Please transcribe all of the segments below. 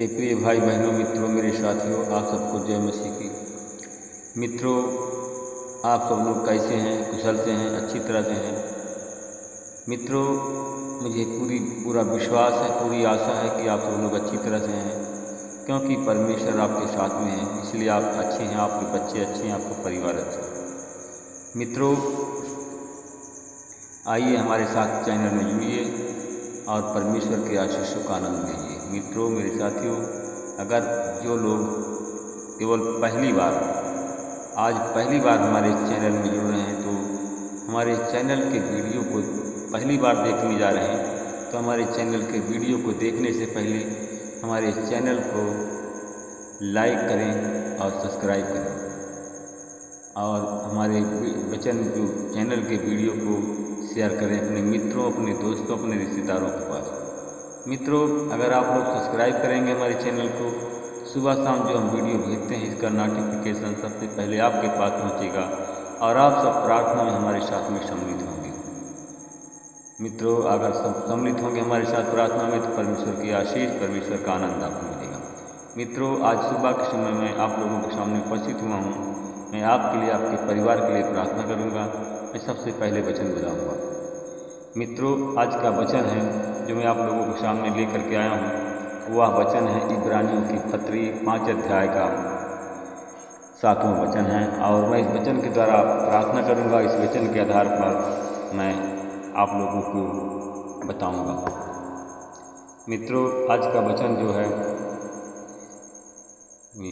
मेरे प्रिय भाई बहनों, मित्रों, मेरे साथियों, आप सबको जय मसीह की। मित्रों, आप सब लोग कैसे हैं? कुशल से हैं? अच्छी तरह से हैं? मित्रों, मुझे पूरा विश्वास है, पूरी आशा है कि आप सब लोग अच्छी तरह से हैं, क्योंकि परमेश्वर आपके साथ में है। इसलिए आप अच्छे हैं, आपके बच्चे अच्छे हैं, आपका परिवार अच्छा है। मित्रों, आइए हमारे साथ चैनल में जुड़िए और परमेश्वर के आशीषों का आनंद लीजिए। मित्रों, मेरे साथियों, अगर जो लोग केवल आज पहली बार हमारे चैनल में जुड़ रहे हैं, तो हमारे चैनल के वीडियो को पहली बार देखने जा रहे हैं, तो हमारे चैनल के वीडियो को देखने से पहले हमारे चैनल को लाइक करें और सब्सक्राइब करें, और हमारे जो चैनल के वीडियो को शेयर करें अपने मित्रों, अपने दोस्तों, अपने रिश्तेदारों के पास। मित्रों, अगर आप लोग सब्सक्राइब करेंगे हमारे चैनल को, सुबह शाम जो हम वीडियो भेजते हैं इसका नोटिफिकेशन सबसे पहले आपके पास पहुंचेगा और आप सब प्रार्थना में हमारे साथ में सम्मिलित होंगे। मित्रों, अगर सब सम्मिलित होंगे हमारे साथ प्रार्थना में, तो परमेश्वर की आशीष, परमेश्वर का आनंद आपको मिलेगा। मित्रों, आज सुबह के समय में आप लोगों के सामने उपस्थित हुआ हूँ। मैं आपके लिए, आपके परिवार के लिए प्रार्थना करूँगा। मैं सबसे पहले वचन बताऊँगा। मित्रों, आज का वचन है जो मैं आप लोगों के सामने लेकर के आया हूँ, वह वचन है इब्रानियों की पत्री 5 अध्याय का 7वां वचन है, और मैं इस वचन के द्वारा प्रार्थना करूँगा। इस वचन के आधार पर मैं आप लोगों को बताऊँगा। मित्रों, आज का वचन जो है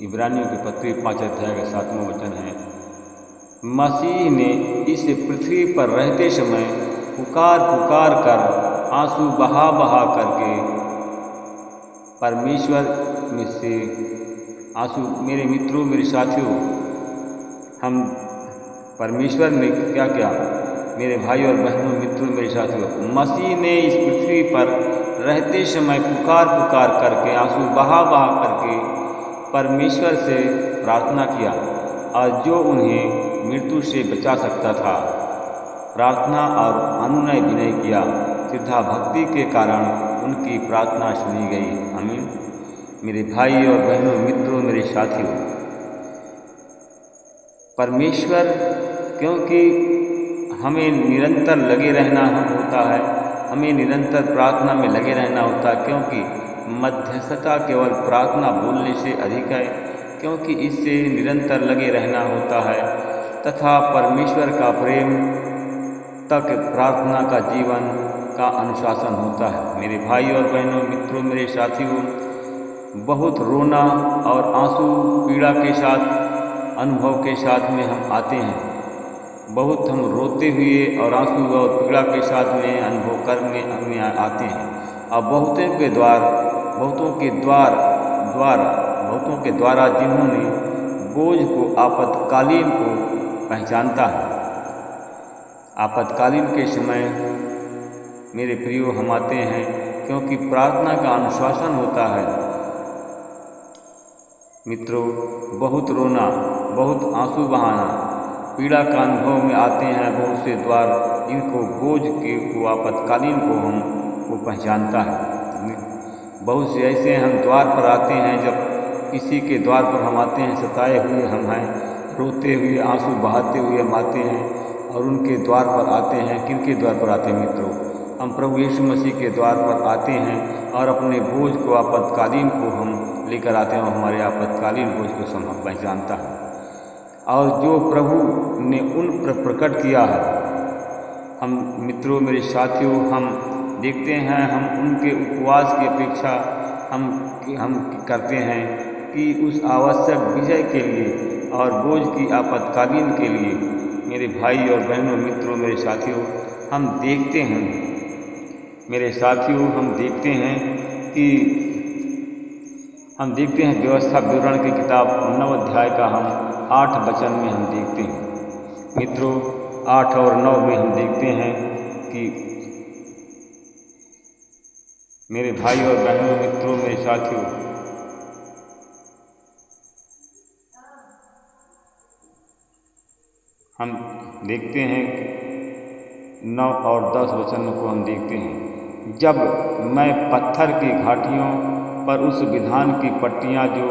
इब्रानियों की पत्री 5 अध्याय का 7वां वचन है। मसीह ने इस पृथ्वी पर रहते समय पुकार पुकार कर, आंसू बहा बहा करके परमेश्वर में से आंसू। मेरे मित्रों, मेरे साथियों, हम परमेश्वर ने क्या किया? मेरे भाई और बहनों, मित्रों, मेरे साथियों, मसीह ने इस पृथ्वी पर रहते समय पुकार पुकार करके, आंसू बहा बहा करके परमेश्वर से प्रार्थना किया, और जो उन्हें मृत्यु से बचा सकता था, प्रार्थना और अनुनय विनय किया। श्रद्धा भक्ति के कारण उनकी प्रार्थना सुनी गई। आमीन। मेरे भाई और बहनों, मित्रों, मेरे साथियों, परमेश्वर, क्योंकि हमें निरंतर लगे रहना होता है, हमें निरंतर प्रार्थना में लगे रहना होता है, क्योंकि मध्यस्थता केवल प्रार्थना बोलने से अधिक है, क्योंकि इससे निरंतर लगे रहना होता है, तथा परमेश्वर का प्रेम तक प्रार्थना का जीवन का अनुशासन होता है। मेरे भाई और बहनों, मित्रों, मेरे साथियों, बहुत रोना और आंसू पीड़ा के साथ, अनुभव के साथ में हम आते हैं। बहुत हम रोते हुए और आंसू और पीड़ा के साथ में अनुभव करने हमें आते हैं, और बहुतों के द्वारा जिन्होंने बोझ को, आपातकालीन को पहचानता है। आपातकालीन के समय मेरे प्रियो हम आते हैं, क्योंकि प्रार्थना का अनुशासन होता है। मित्रों, बहुत रोना, बहुत आंसू बहाना, पीड़ा का अनुभव में आते हैं बहुत से द्वार, जिनको बोझ के को, आपातकालीन को हम को पहचानता है। बहुत से ऐसे हम द्वार पर आते हैं, जब किसी के द्वार पर हम आते हैं, सताए हुए हम हैं, रोते हुए, आंसू बहाते हुए हम आते हैं, और उनके द्वार पर आते हैं। किनके द्वार पर आते हैं मित्रों? हम प्रभु यीशु मसीह के द्वार पर आते हैं, और अपने बोझ को, आपातकालीन को हम लेकर आते हैं, और हमारे आपातकालीन बोझ को हम पहचानता है, और जो प्रभु ने उन पर प्रकट किया है। हम मित्रों, मेरे साथियों, हम देखते हैं, हम उनके उपवास की अपेक्षा हम करते हैं कि उस आवश्यक विजय के लिए और बोझ की आपातकालीन के लिए। मेरे भाई और बहनों, मित्रों, मेरे साथियों, हम देखते हैं, मेरे साथियों, हम देखते हैं व्यवस्था विवरण की किताब 9 अध्याय का हम 8 वचन में हम देखते हैं। मित्रों, 8 और 9 में हम देखते हैं कि मेरे भाई और बहनों, मित्रों, मेरे साथियों, हम देखते हैं 9 और 10 वचनों को हम देखते हैं। जब मैं पत्थर की घाटियों पर उस विधान की पट्टियाँ जो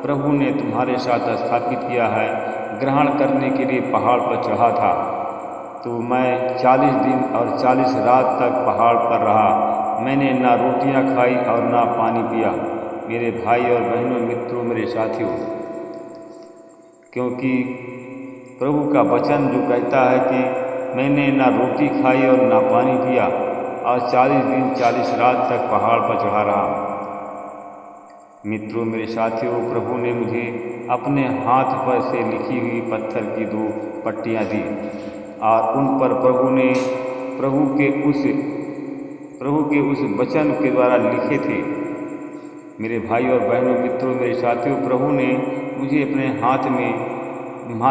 प्रभु ने तुम्हारे साथ स्थापित किया है ग्रहण करने के लिए पहाड़ पर चढ़ा था। तो मैं 40 दिन और 40 रात तक पहाड़ पर रहा। मैंने ना रोटियां खाई और ना पानी पिया। मेरे भाई और बहनों, मित्रों, मेरे साथियों, क्योंकि प्रभु का वचन जो कहता है कि मैंने ना रोटी खाई और ना पानी पिया और 40 दिन 40 रात तक पहाड़ पर चढ़ा रहा। मित्रों, मेरे साथियों, प्रभु ने मुझे अपने हाथ पर से लिखी हुई पत्थर की 2 पट्टियाँ दी और उन पर प्रभु के उस वचन के द्वारा लिखे थे। मेरे भाई और बहनों, मित्रों, मेरे साथियों, प्रभु ने मुझे अपने हाथ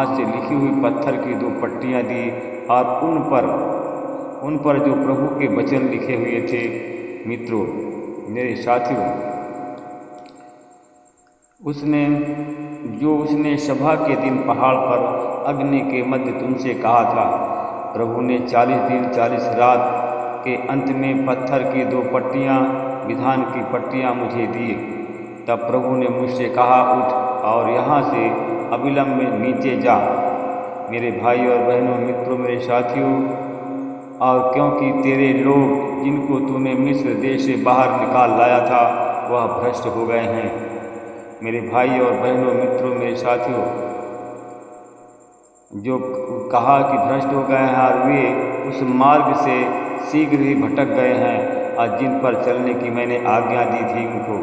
से लिखी हुई पत्थर की 2 पट्टियाँ दी और उन पर जो प्रभु के वचन लिखे हुए थे। मित्रों, मेरे साथियों, उसने सभा के दिन पहाड़ पर अग्नि के मध्य तुमसे कहा था। प्रभु ने 40 दिन 40 रात के अंत में पत्थर की 2 पट्टियाँ, विधान की पट्टियाँ मुझे दी। तब प्रभु ने मुझसे कहा, उठ और यहाँ से अविलंब में नीचे जा। मेरे भाई और बहनों, मित्रों, मेरे साथियों, और क्योंकि तेरे लोग जिनको तूने मिस्र देश से बाहर निकाल लाया था वह भ्रष्ट हो गए हैं। मेरे भाई और बहनों, मित्रों, मेरे साथियों, जो कहा कि भ्रष्ट हो गए हैं और वे उस मार्ग से शीघ्र ही भटक गए हैं और जिन पर चलने की मैंने आज्ञा दी थी उनको,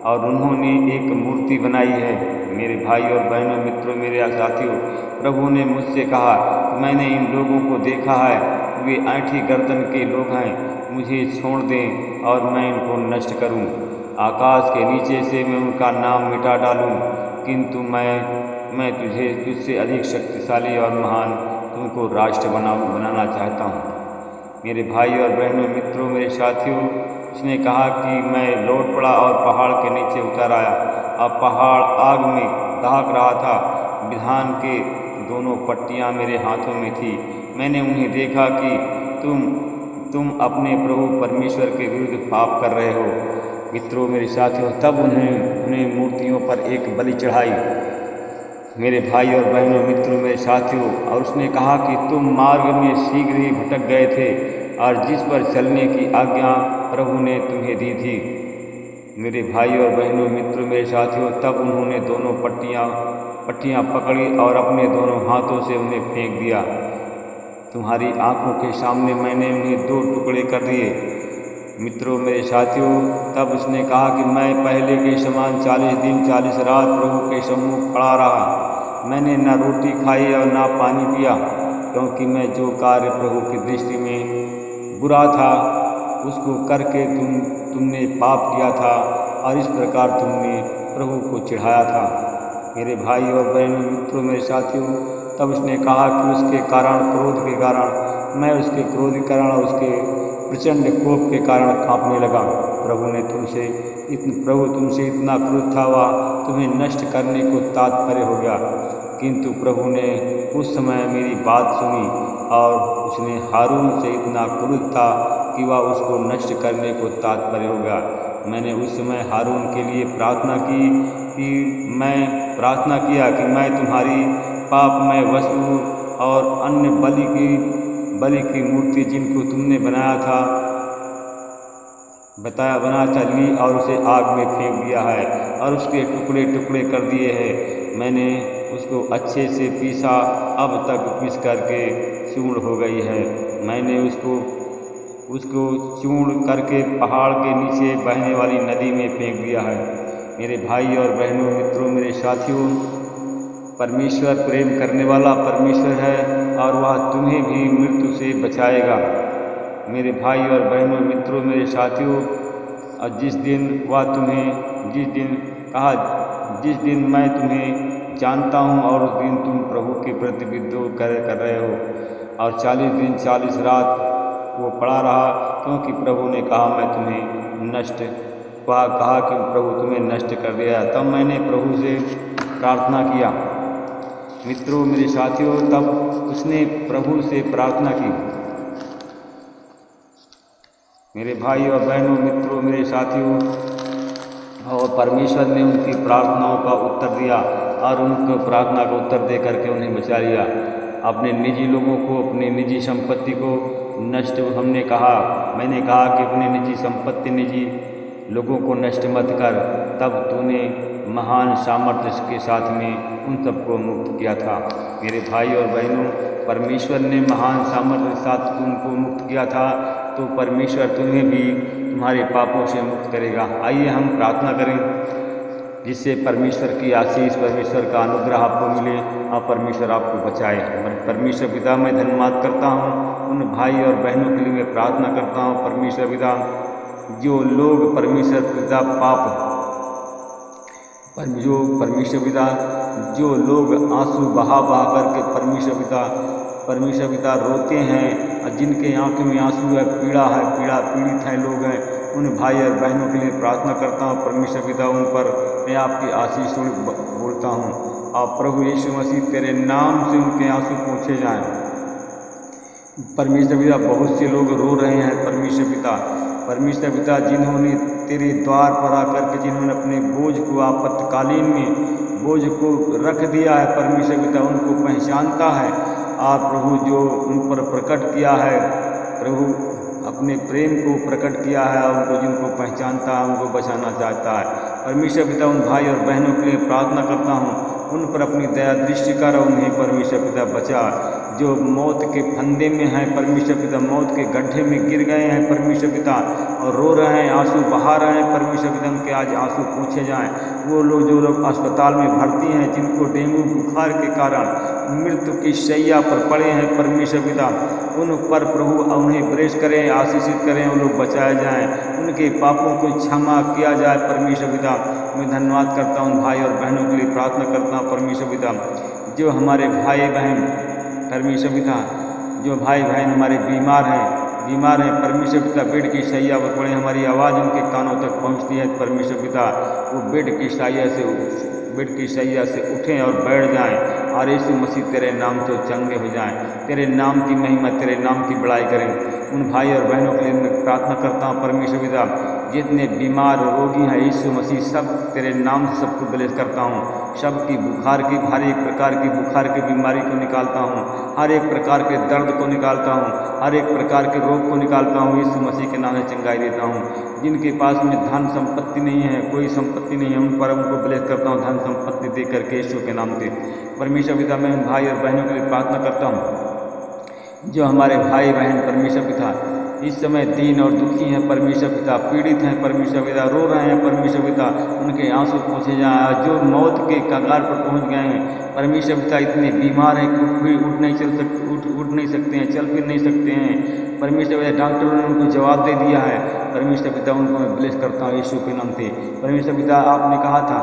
और उन्होंने एक मूर्ति बनाई है। मेरे भाई और बहनों, मित्रों, मेरे साथियों, प्रभु ने मुझसे कहा, मैंने इन लोगों को देखा है, वे ऐंठी गर्दन के लोग हैं। मुझे छोड़ दें और मैं इनको नष्ट करूं। आकाश के नीचे से मैं उनका नाम मिटा डालूं, किंतु मैं तुझसे अधिक शक्तिशाली और महान तुमको राष्ट्र बनाना चाहता हूँ। मेरे भाई और बहनों, मित्रों, मेरे साथियों, उसने कहा कि मैं लौट पड़ा और पहाड़ के नीचे उतर आया। अब पहाड़ आग में दहक रहा था। विधान के 2 पट्टियाँ मेरे हाथों में थी। मैंने उन्हें देखा कि तुम अपने प्रभु परमेश्वर के विरुद्ध पाप कर रहे हो। मित्रों, मेरे साथियों, तब उन्हें मूर्तियों पर एक बलि चढ़ाई। मेरे भाई और बहनों, मित्रों, मेरे साथियों, और उसने कहा कि तुम मार्ग में शीघ्र ही भटक गए थे और जिस पर चलने की आज्ञा प्रभु ने तुम्हें दी थी। मेरे भाई और बहनों, मित्रों, मेरे साथियों, तब उन्होंने 2 पट्टियाँ पकड़ी और अपने 2 हाथों से उन्हें फेंक दिया। तुम्हारी आंखों के सामने मैंने उन्हें 2 टुकड़े कर दिए। मित्रों, मेरे साथियों, तब उसने कहा कि मैं पहले के समान 40 दिन 40 रात प्रभु के सम्मुख खड़ा रहा। मैंने न रोटी खाई और न पानी पिया, क्योंकि मैं जो कार्य प्रभु की दृष्टि में बुरा था उसको करके तुमने पाप किया था और इस प्रकार तुमने प्रभु को चिढ़ाया था। मेरे भाई और बहनों, मित्रों, मेरे साथियों, तब उसने कहा कि उसके कारण, क्रोध के कारण, मैं उसके क्रोध के कारण और उसके प्रचंड कोप के कारण कांपने लगा। प्रभु तुमसे इतना क्रोध था वह तुम्हें नष्ट करने को तात्पर्य हो गया। किंतु प्रभु ने उस समय मेरी बात सुनी और उसने हारून से इतना क्रोध था कि वह उसको नष्ट करने को तात्पर्य हो गया। मैंने उस समय हारून के लिए प्रार्थना किया कि मैं तुम्हारी पापमय वस्तु और अन्य बलि की मूर्ति जिनको तुमने बनाया था ली और उसे आग में फेंक दिया है और उसके टुकड़े टुकड़े कर दिए हैं। मैंने उसको अच्छे से पीसा, अब तक पीस करके चूर्ण हो गई है। मैंने उसको चूर्ण करके पहाड़ के नीचे बहने वाली नदी में फेंक दिया है। मेरे भाई और बहनों, मित्रों, मेरे साथियों, परमेश्वर प्रेम करने वाला परमेश्वर है और वह तुम्हें भी मृत्यु से बचाएगा। मेरे भाई और बहनों, मित्रों, मेरे साथियों, और जिस दिन मैं तुम्हें जानता हूँ और उस दिन तुम प्रभु के प्रति विद्रोह कर रहे हो। और 40 दिन 40 रात वो पड़ा रहा, क्योंकि प्रभु ने कहा कि प्रभु तुम्हें नष्ट कर दिया। तब मैंने प्रभु से प्रार्थना किया। मित्रों, मेरे साथियों, तब उसने प्रभु से प्रार्थना की। मेरे भाई और बहनों, मित्रों, मेरे साथियों, और परमेश्वर ने उनकी प्रार्थनाओं का उत्तर दिया और उनको प्रार्थना का उत्तर दे करके उन्हें बचा लिया। अपने निजी लोगों को, अपनी निजी संपत्ति को नष्ट मैंने कहा कि अपनी निजी संपत्ति, निजी लोगों को नष्ट मत कर, तब तूने महान सामर्थ्य के साथ में उन सबको मुक्त किया था। मेरे भाई और बहनों, परमेश्वर ने महान सामर्थ्य के साथ तुमको मुक्त किया था, तो परमेश्वर तुम्हें भी तुम्हारे पापों से मुक्त करेगा। आइए हम प्रार्थना करें जिससे परमेश्वर की आशीष, परमेश्वर का अनुग्रह आपको मिले और परमेश्वर आपको बचाए। परमेश्वर पिता, मैं धन्यवाद करता हूँ उन भाई और बहनों के लिए मैं प्रार्थना करता हूँ। परमेश्वर पिता, जो लोग परमेश्वर पिता जो लोग आंसू बहा करके परमेश्वर पिता रोते हैं और जिनके आंखों में आंसू है, पीड़ित है लोग हैं, उन भाई और बहनों के लिए प्रार्थना करता हूँ। परमेश्वर पिता, उन पर मैं आपकी आशीष बोलता हूँ और प्रभु यीशु मसीह तेरे नाम से उनके आंसू पोंछे जाएं। परमेश्वर पिता, बहुत से लोग रो रहे हैं परमेश्वर पिता, जिन्होंने तेरे द्वार पर आकर के जिन्होंने अपने बोझ को आपातकालीन में बोझ को रख दिया है, परमेश्वर पिता उनको पहचानता है। आप प्रभु जो उन पर प्रकट किया है, प्रभु अपने प्रेम को प्रकट किया है और उनको जिनको पहचानता है उनको बचाना चाहता है। परमेश्वर पिता, उन भाई और बहनों के लिए प्रार्थना करता हूँ, उन पर अपनी दया दृष्टि कर उन्हें परमेश्वर पिता बचा। जो मौत के फंदे में हैं परमेश्वर पिता, मौत के गड्ढे में गिर गए हैं परमेश्वर पिता और रो रहे हैं, आंसू बहा रहे हैं परमेश्वर पिता, उनके आज आंसू पोंछे जाएं। वो लोग जो लोग अस्पताल में भर्ती हैं, जिनको डेंगू बुखार के कारण मृत्यु की शैया पर पड़े हैं परमेश्वर पिता, उन पर प्रभु उन्हें ब्रेस करें, आशीषित करें, वो लोग बचाए जाएं, उनके पापों को क्षमा किया जाए परमेश्वर पिता। मैं धन्यवाद करता हूँ भाई और बहनों के लिए प्रार्थना करता हूँ परमेश्वर पिता। जो हमारे भाई बहन परमेश्वर पिता, जो भाई बहन हमारे बीमार हैं परमेश्वर पिता, बेड की शैया पर पड़े, हमारी आवाज़ उनके कानों तक पहुँचती है परमेश्वर पिता, वो बेड की शैया से उठें और बैठ जाएं और यीशु मसीह तेरे नाम से चंगे हो जाएं, तेरे नाम की महिमा, तेरे नाम की बड़ाई करें। उन भाई और बहनों के लिए मैं प्रार्थना करता हूँ परमेश्वर पिता, जितने बीमार रोगी हैं यीशु मसीह, सब तेरे नाम से सबको ब्लेस करता हूँ। सबकी हर एक प्रकार की बुखार की बीमारी को निकालता हूँ, हर एक प्रकार के दर्द को निकालता हूँ, हर एक प्रकार के रोग को निकालता हूँ, यीशु मसीह के नाम से चंगाई देता हूँ। जिनके पास में धन संपत्ति नहीं है, कोई संपत्ति नहीं है, उन पर उनको ब्लेस करता हूँ धन संपत्ति दे करके यीशु के नाम से। परमेश्वर पिता, मैं उन भाई और बहनों के लिए प्रार्थना करता हूँ जो हमारे भाई बहन परमेश्वर पिता इस समय दीन और दुखी हैं परमेश्वर पिता, पीड़ित हैं परमेश्वर पिता, रो रहे हैं परमेश्वर पिता, उनके आंसू पोंछे जाएं। जो मौत के कगार पर पहुंच गए हैं परमेश्वर पिता, इतने बीमार हैं कि उठ नहीं सकते हैं, चल फिर नहीं सकते हैं परमेश्वर पिता, डॉक्टरों ने उनको जवाब दे दिया है परमेश्वर पिता, उनको मैं ब्लेस करता हूँ यीशु के नाम से। परमेश्वर पिता, आपने कहा था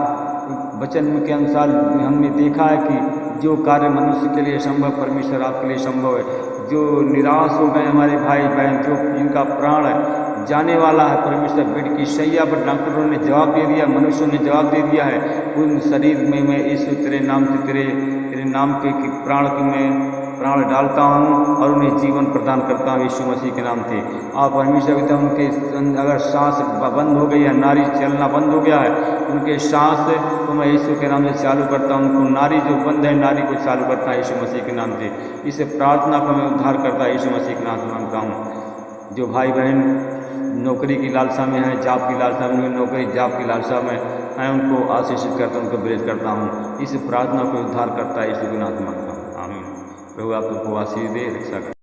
वचन के अनुसार, हमने देखा है कि जो कार्य मनुष्य के लिए संभव परमेश्वर आपके लिए संभव है। जो निराश हो गए हमारे भाई बहन, जो जिनका प्राण जाने वाला है परमेश्वर, बेड की शैया पर डॉक्टरों ने जवाब दे दिया, मनुष्यों ने जवाब दे दिया है, उन शरीर में मैं यीशु तेरे नाम से तेरे नाम के प्राण की मैं प्राण डालता हूँ और उन्हें जीवन प्रदान करता हूँ यीशु मसीह के नाम से। आप परमेश्वर पिता, उनके अगर सांस बंद हो गई है, नारी चलना बंद हो गया है, उनके सांस तो मैं यीशु के नाम से चालू करता हूँ, उनको नारी जो बंद है नारी को चालू करता है यीशु मसीह के नाम से। इस प्रार्थना को मैं उद्धार करता यीशु मसीह के नाम से मांगता हूँ। जो भाई बहन नौकरी की लालसा में है, जॉब की लालसा में, नौकरी जॉब की लालसा में मैं उनको आशीषित करता हूँ, उनको ब्लेस करता हूँ। इस प्रार्थना को उद्धार करता है यीशु के नाम से मांगता हूँ, आमीन। प्रभु आप लोग को आशीष दे, रक्षा